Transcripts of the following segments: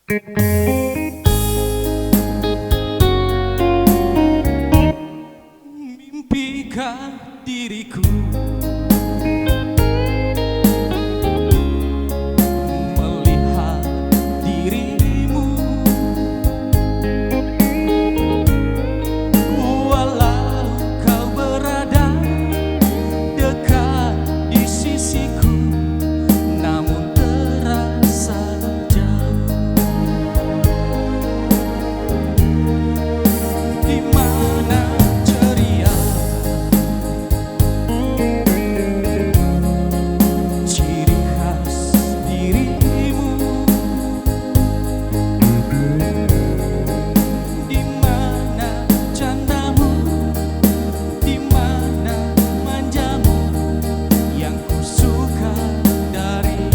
Mimpikah diriku melihat dirimu, walau kau berada dekat di sisiku, namun terasa jauh. Di mana ceria, ciri khas dirimu, di mana candamu, di mana manjamu yang ku suka darimu.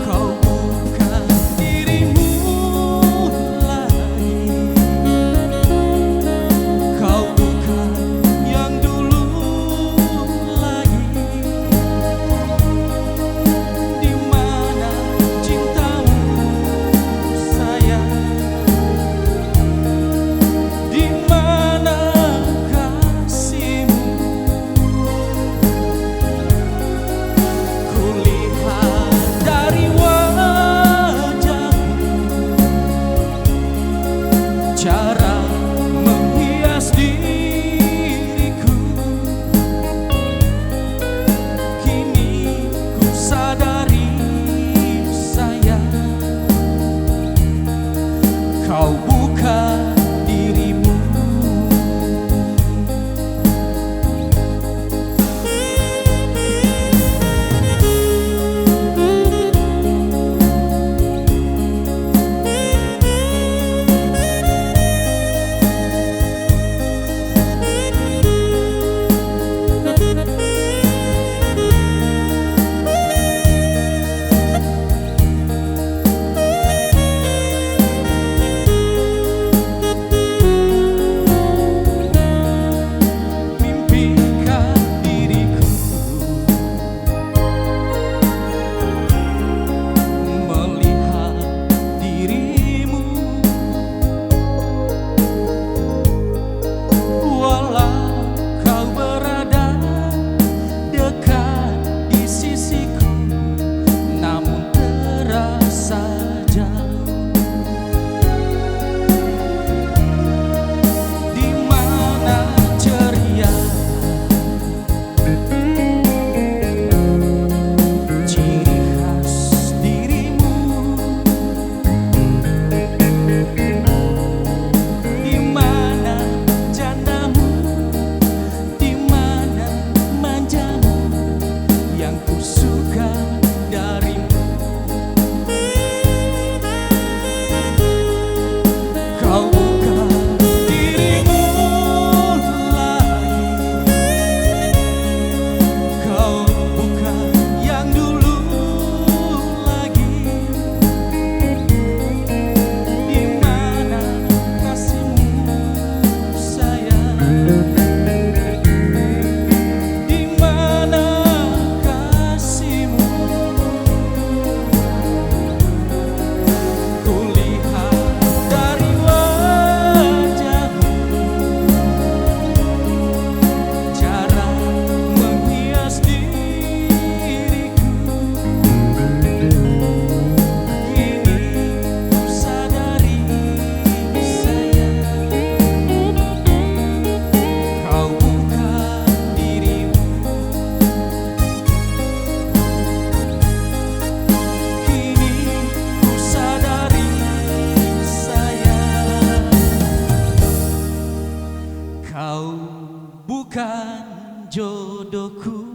Kau bukan dirimu lagi, kau bukan yang dulu lagi. Di mana cintamu sayang, di mana kasihmu. Kulihat dari wajahmu cara menghias diriku. Kini ku sadari sayang, kau bukan dirimu. Mimpikah diriku melihat dirimu, walau kau berada dekat di sisiku, namun terasa jauh. Di mana ceria, ciri khas dirimu, di mana candamu, di mana manjamu yang ku suka darimu. Kau bukan dirimu lagi, kau bukan yang dulu lagi. Di mana kasihmu sayang, di mana kasihmu. Kulihat dari wajahmu cara menghias diriku. Kini ku sadari sayang, kau bukan dirimu. Kini ku sadari sayang, kau bukan jodohku.